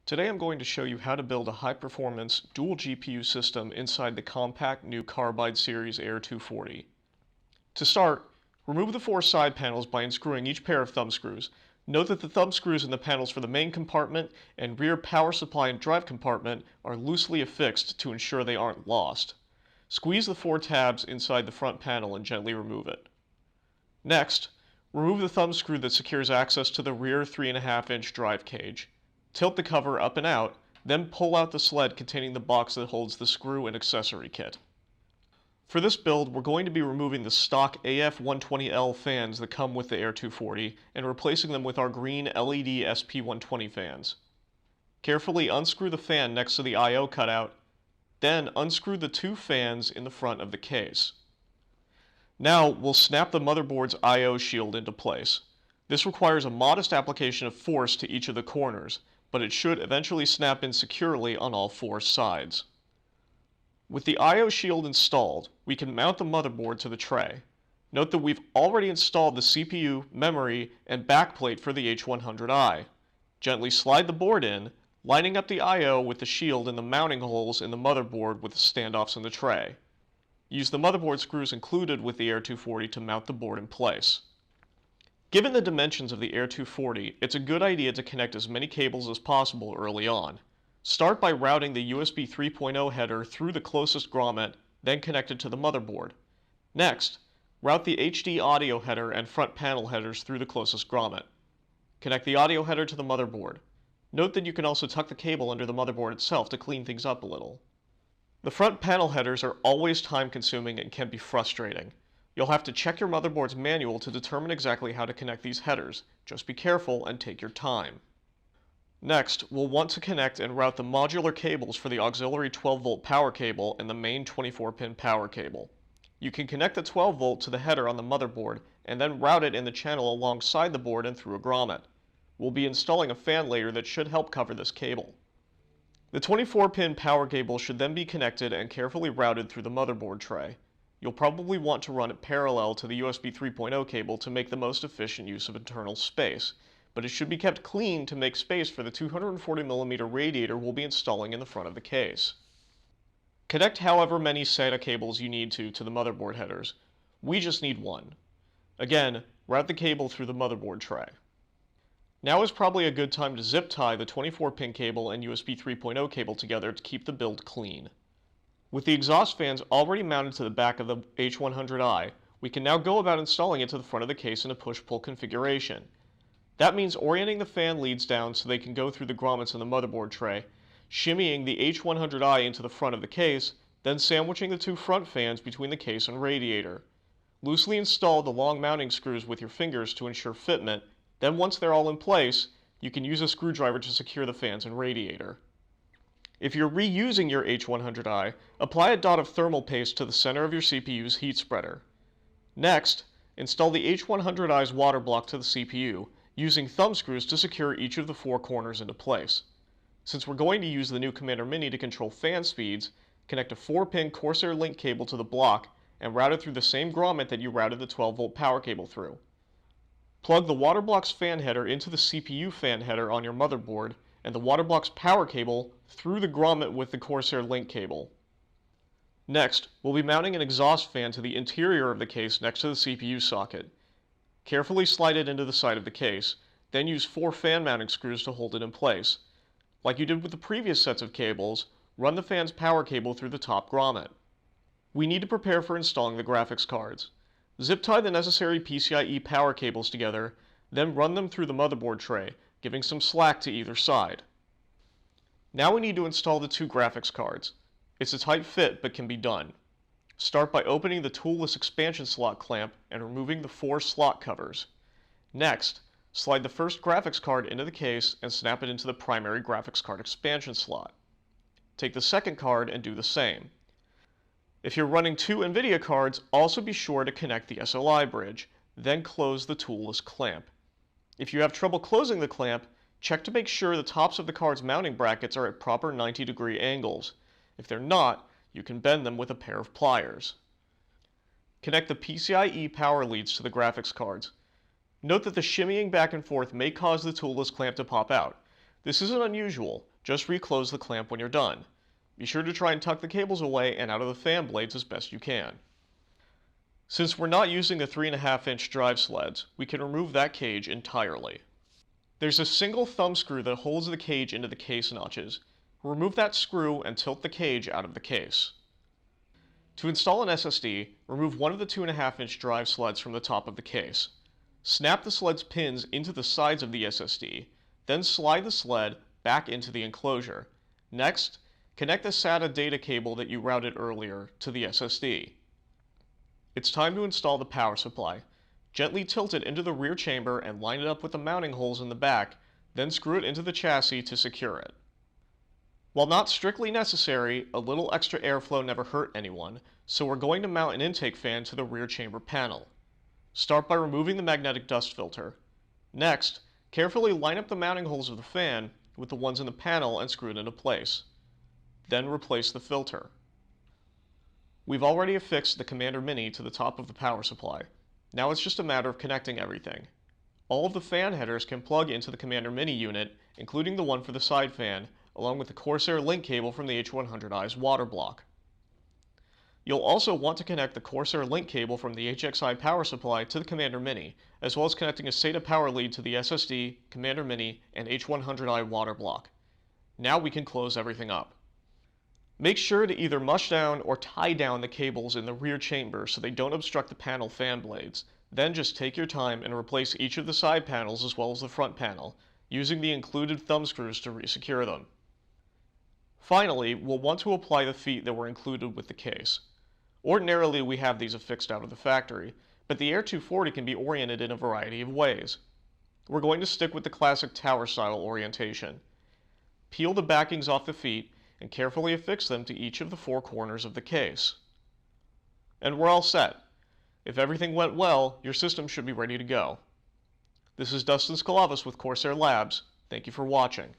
Today I'm going to show you how to build a high-performance dual GPU system inside the compact new Carbide Series Air 240. To start, remove the four side panels by unscrewing each pair of thumb screws. Note that the thumb screws in the panels for the main compartment and rear power supply and drive compartment are loosely affixed to ensure they aren't lost. Squeeze the four tabs inside the front panel and gently remove it. Next, remove the thumb screw that secures access to the rear 3.5-inch drive cage. Tilt the cover up and out, then pull out the sled containing the box that holds the screw and accessory kit. For this build, we're going to be removing the stock AF120L fans that come with the Air 240 and replacing them with our green LED SP120 fans. Carefully unscrew the fan next to the I/O cutout, then unscrew the two fans in the front of the case. Now we'll snap the motherboard's I/O shield into place. This requires a modest application of force to each of the corners, but it should eventually snap in securely on all four sides. With the I/O shield installed, we can mount the motherboard to the tray. Note that we've already installed the CPU, memory, and backplate for the H100i. Gently slide the board in, lining up the I/O with the shield and the mounting holes in the motherboard with the standoffs in the tray. Use the motherboard screws included with the Air 240 to mount the board in place. Given the dimensions of the Air 240, it's a good idea to connect as many cables as possible early on. Start by routing the USB 3.0 header through the closest grommet, then connect it to the motherboard. Next, route the HD audio header and front panel headers through the closest grommet. Connect the audio header to the motherboard. Note that you can also tuck the cable under the motherboard itself to clean things up a little. The front panel headers are always time-consuming and can be frustrating. You'll have to check your motherboard's manual to determine exactly how to connect these headers. Just be careful and take your time. Next, we'll want to connect and route the modular cables for the auxiliary 12-volt power cable and the main 24-pin power cable. You can connect the 12-volt to the header on the motherboard and then route it in the channel alongside the board and through a grommet. We'll be installing a fan layer that should help cover this cable. The 24-pin power cable should then be connected and carefully routed through the motherboard tray. You'll probably want to run it parallel to the USB 3.0 cable to make the most efficient use of internal space, but it should be kept clean to make space for the 240mm radiator we'll be installing in the front of the case. Connect however many SATA cables you need to the motherboard headers. We just need one. Again, route the cable through the motherboard tray. Now is probably a good time to zip tie the 24-pin cable and USB 3.0 cable together to keep the build clean. With the exhaust fans already mounted to the back of the H100i, we can now go about installing it to the front of the case in a push-pull configuration. That means orienting the fan leads down so they can go through the grommets in the motherboard tray, shimmying the H100i into the front of the case, then sandwiching the two front fans between the case and radiator. Loosely install the long mounting screws with your fingers to ensure fitment, then once they're all in place, you can use a screwdriver to secure the fans and radiator. If you're reusing your H100i, apply a dot of thermal paste to the center of your CPU's heat spreader. Next, install the H100i's water block to the CPU, using thumb screws to secure each of the four corners into place. Since we're going to use the new Commander Mini to control fan speeds, connect a 4-pin Corsair link cable to the block and route it through the same grommet that you routed the 12-volt power cable through. Plug the water block's fan header into the CPU fan header on your motherboard and the water block's power cable through the grommet with the Corsair link cable. Next, we'll be mounting an exhaust fan to the interior of the case next to the CPU socket. Carefully slide it into the side of the case, then use 4 fan mounting screws to hold it in place. Like you did with the previous sets of cables, run the fan's power cable through the top grommet. We need to prepare for installing the graphics cards. Zip tie the necessary PCIe power cables together, then run them through the motherboard tray, giving some slack to either side. Now we need to install the two graphics cards. It's a tight fit but can be done. Start by opening the toolless expansion slot clamp and removing the 4 slot covers. Next, slide the first graphics card into the case and snap it into the primary graphics card expansion slot. Take the second card and do the same. If you're running 2 NVIDIA cards, also be sure to connect the SLI bridge, then close the toolless clamp. If you have trouble closing the clamp, check to make sure the tops of the card's mounting brackets are at proper 90-degree angles. If they're not, you can bend them with a pair of pliers. Connect the PCIe power leads to the graphics cards. Note that the shimmying back and forth may cause the toolless clamp to pop out. This isn't unusual, just reclose the clamp when you're done. Be sure to try and tuck the cables away and out of the fan blades as best you can. Since we're not using the 3.5-inch drive sleds, we can remove that cage entirely. There's a single thumb screw that holds the cage into the case notches. Remove that screw and tilt the cage out of the case. To install an SSD, remove one of the 2.5-inch drive sleds from the top of the case. Snap the sled's pins into the sides of the SSD, then slide the sled back into the enclosure. Next, connect the SATA data cable that you routed earlier to the SSD. It's time to install the power supply. Gently tilt it into the rear chamber and line it up with the mounting holes in the back, then screw it into the chassis to secure it. While not strictly necessary, a little extra airflow never hurt anyone, so we're going to mount an intake fan to the rear chamber panel. Start by removing the magnetic dust filter. Next, carefully line up the mounting holes of the fan with the ones in the panel and screw it into place. Then replace the filter. We've already affixed the Commander Mini to the top of the power supply. Now it's just a matter of connecting everything. All of the fan headers can plug into the Commander Mini unit, including the one for the side fan, along with the Corsair link cable from the H100i's water block. You'll also want to connect the Corsair link cable from the HXI power supply to the Commander Mini, as well as connecting a SATA power lead to the SSD, Commander Mini, and H100i water block. Now we can close everything up. Make sure to either mush down or tie down the cables in the rear chamber so they don't obstruct the panel fan blades. Then just take your time and replace each of the side panels as well as the front panel, using the included thumb screws to resecure them. Finally, we'll want to apply the feet that were included with the case. Ordinarily, we have these affixed out of the factory, but the Air 240 can be oriented in a variety of ways. We're going to stick with the classic tower-style orientation. Peel the backings off the feet and carefully affix them to each of the four corners of the case. And we're all set. If everything went well, your system should be ready to go. This is Dustin Skalavas with Corsair Labs. Thank you for watching.